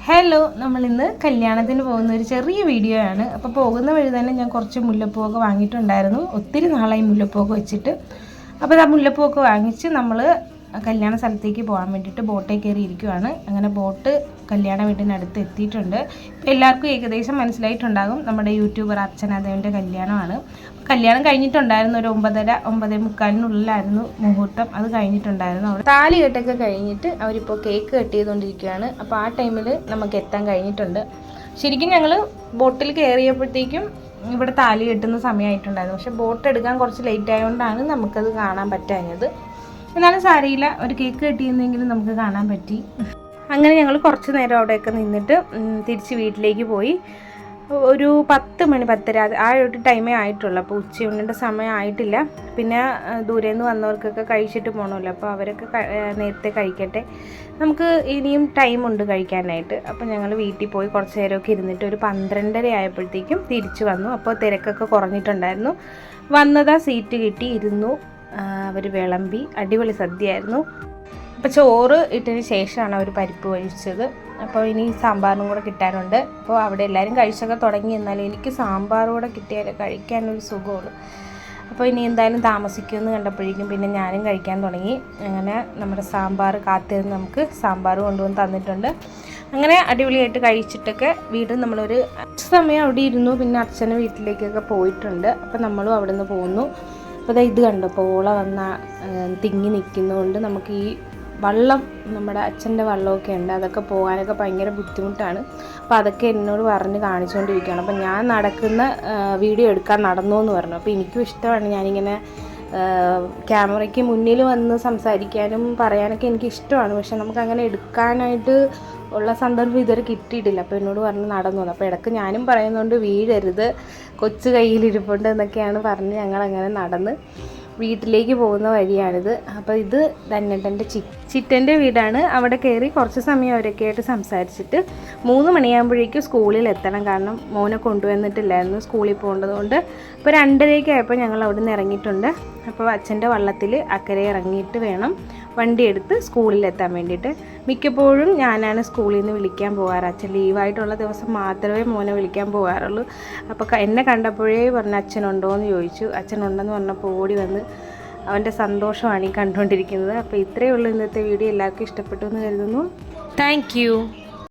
Hello, നമ്മളിന്ന് കല്യാണത്തിന് പോകുന്ന ഒരു ചെറിയ വീഡിയോ ആണ്. അപ്പോൾ പോകുന്ന വഴി തന്നെ ഞാൻ കുറച്ച് മുല്ലപ്പൂവൊക്കെ വാങ്ങിയിട്ടുണ്ടായിരുന്നു. ഒത്തിരി നാളായി മുല്ലപ്പൂവൊക്കെ വെച്ചിട്ട്. അപ്പോൾ ആ മുല്ലപ്പൂവൊക്കെ വാങ്ങിച്ച് നമ്മൾ കല്യാണ സ്ഥലത്തേക്ക് പോകാൻ വേണ്ടിയിട്ട് ബോട്ടിൽ കയറി ഇരിക്കുവാണ്. അങ്ങനെ ബോട്ട് കല്യാണ വീട്ടിനടുത്ത് എത്തിയിട്ടുണ്ട്. ഇപ്പോൾ എല്ലാവർക്കും ഏകദേശം മനസ്സിലായിട്ടുണ്ടാകും, നമ്മുടെ യൂട്യൂബർ അർച്ചനാദേവിൻ്റെ കല്യാണമാണ്. കല്യാണം കഴിഞ്ഞിട്ടുണ്ടായിരുന്നു. ഒരു 9:30-9:45 മുഹൂർത്തം. അത് കഴിഞ്ഞിട്ടുണ്ടായിരുന്നു. അവിടെ താലി കെട്ടൊക്കെ കഴിഞ്ഞിട്ട് അവരിപ്പോൾ കേക്ക് കട്ട് ചെയ്തുകൊണ്ടിരിക്കുകയാണ്. അപ്പോൾ ആ ടൈമിൽ നമുക്ക് എത്താൻ കഴിഞ്ഞിട്ടുണ്ട്. ശരിക്കും ഞങ്ങൾ ബോട്ടിൽ കയറിയപ്പോഴത്തേക്കും ഇവിടെ താലി കെട്ടുന്ന സമയമായിട്ടുണ്ടായിരുന്നു. പക്ഷേ ബോട്ട് എടുക്കാൻ കുറച്ച് ലേറ്റ് ആയതുകൊണ്ടാണ് നമുക്കത് കാണാൻ പറ്റാഞ്ഞത്. എന്നാലും സാരയില്ല, ഒരു കേക്ക് കെട്ടിയെന്നെങ്കിലും നമുക്ക് കാണാൻ പറ്റി. അങ്ങനെ ഞങ്ങൾ കുറച്ച് നേരം അവിടെയൊക്കെ നിന്നിട്ട് തിരിച്ച് വീട്ടിലേക്ക് പോയി. ഒരു 10 മണി 10:30 ആ ഒരു ടൈമേ ആയിട്ടുള്ളൂ. അപ്പോൾ ഉച്ചയൂണിൻ്റെ സമയം ആയിട്ടില്ല. പിന്നെ ദൂരെ നിന്ന് വന്നവർക്കൊക്കെ കഴിച്ചിട്ട് പോകണമല്ലോ, അപ്പോൾ അവരൊക്കെ നേരത്തെ കഴിക്കട്ടെ, നമുക്ക് ഇനിയും ടൈമുണ്ട് കഴിക്കാനായിട്ട്. അപ്പോൾ ഞങ്ങൾ വീട്ടിൽ പോയി കുറച്ച് നേരമൊക്കെ ഇരുന്നിട്ട് ഒരു 12:30 ആയപ്പോഴത്തേക്കും തിരിച്ചു വന്നു. അപ്പോൾ തിരക്കൊക്കെ കുറഞ്ഞിട്ടുണ്ടായിരുന്നു. വന്നതാ സീറ്റ് കിട്ടി, ഇരുന്നു. അവർ വിളമ്പി, അടിപൊളി സദ്യയായിരുന്നു. അപ്പോൾ ചോറ് ഇട്ടതിന് ശേഷമാണ് അവർ പരിപ്പ് ഒഴിച്ചത്. അപ്പോൾ ഇനി സാമ്പാറിനും കൂടെ കിട്ടാനുണ്ട്. അപ്പോൾ അവിടെ എല്ലാവരും കഴിച്ചൊക്കെ തുടങ്ങി. എന്നാലും എനിക്ക് സാമ്പാർ കൂടെ കിട്ടിയാൽ കഴിക്കാനൊരു സുഖമുള്ളൂ. അപ്പോൾ ഇനി എന്തായാലും താമസിക്കുമെന്ന് കണ്ടപ്പോഴേക്കും പിന്നെ ഞാനും കഴിക്കാൻ തുടങ്ങി. അങ്ങനെ നമ്മുടെ സാമ്പാർ കാത്തിരുന്ന് നമുക്ക് സാമ്പാർ കൊണ്ടുവന്ന് തന്നിട്ടുണ്ട്. അങ്ങനെ അടിപൊളിയായിട്ട് കഴിച്ചിട്ടൊക്കെ വീണ്ടും നമ്മളൊരു സമയം അവിടെ ഇരുന്നു. പിന്നെ അച്ഛൻ്റെ വീട്ടിലേക്കൊക്കെ പോയിട്ടുണ്ട്. അപ്പോൾ നമ്മളും അവിടെ നിന്ന് പോകുന്നു. അപ്പോൾ ഇത് കണ്ടോ, പോള വന്ന തിങ്ങി നിൽക്കുന്നതുകൊണ്ട് നമുക്ക് ഈ വള്ളം, നമ്മുടെ അച്ഛൻ്റെ വള്ളമൊക്കെ ഉണ്ട്, അതൊക്കെ പോകാനൊക്കെ ഭയങ്കര ബുദ്ധിമുട്ടാണ്. അപ്പോൾ അതൊക്കെ എന്നോട് പറഞ്ഞ് കാണിച്ചുകൊണ്ടിരിക്കുകയാണ്. അപ്പോൾ ഞാൻ നടക്കുന്ന വീഡിയോ എടുക്കാൻ നടന്നു എന്ന് പറഞ്ഞു. അപ്പോൾ എനിക്കും ഇഷ്ടമാണ്, ഞാനിങ്ങനെ ക്യാമറയ്ക്ക് മുന്നിൽ വന്ന് സംസാരിക്കാനും പറയാനൊക്കെ എനിക്ക് ഇഷ്ടമാണ്. പക്ഷെ നമുക്കങ്ങനെ എടുക്കാനായിട്ട് ഉള്ള സന്ദർഭം ഇതുവരെ കിട്ടിയിട്ടില്ല. അപ്പോൾ എന്നോട് പറഞ്ഞ് നടന്നു വന്നു. അപ്പോൾ ഇടയ്ക്ക് ഞാനും പറയുന്നുണ്ട് വീഴരുത്, കൊച്ചു കയ്യിലിരിപ്പുണ്ട് എന്നൊക്കെയാണ് പറഞ്ഞ് ഞങ്ങളങ്ങനെ നടന്ന് വീട്ടിലേക്ക് പോകുന്ന വഴിയാണിത്. അപ്പോൾ ഇത് ധന്യേട്ടൻ്റെ ചിറ്റൻ്റെ വീടാണ്. അവിടെ കയറി കുറച്ച് സമയം അവരൊക്കെ ആയിട്ട് സംസാരിച്ചിട്ട് 3 മണിയാകുമ്പോഴേക്കും സ്കൂളിൽ എത്തണം. കാരണം മോനെ കൊണ്ടുവന്നിട്ടില്ലായിരുന്നു, സ്കൂളിൽ പോകേണ്ടതുകൊണ്ട്. അപ്പോൾ 2:30 ആയപ്പോൾ ഞങ്ങൾ അവിടെ നിന്ന് ഇറങ്ങിയിട്ടുണ്ട്. അപ്പോൾ അച്ഛൻ്റെ വള്ളത്തിൽ അക്കരെ ഇറങ്ങിയിട്ട് വേണം വണ്ടി എടുത്ത് സ്കൂളിലെത്താൻ വേണ്ടിയിട്ട്. മിക്കപ്പോഴും ഞാനാണ് സ്കൂളിൽ നിന്ന് വിളിക്കാൻ പോകാറ്. അച്ഛൻ ലീവായിട്ടുള്ള ദിവസം മാത്രമേ മോനെ വിളിക്കാൻ പോകാറുള്ളൂ. അപ്പോൾ എന്നെ കണ്ടപ്പോഴേ പറഞ്ഞു അച്ഛനുണ്ടോ എന്ന് ചോദിച്ചു. അച്ഛനുണ്ടെന്ന് പറഞ്ഞപ്പോൾ ഓടി വന്ന് അവൻ്റെ സന്തോഷമാണ് ഈ കണ്ടുകൊണ്ടിരിക്കുന്നത്. അപ്പോൾ ഇത്രയേ ഉള്ളൂ ഇന്നത്തെ വീഡിയോ. എല്ലാവർക്കും ഇഷ്ടപ്പെട്ടു എന്ന് കരുതുന്നു. Thank you.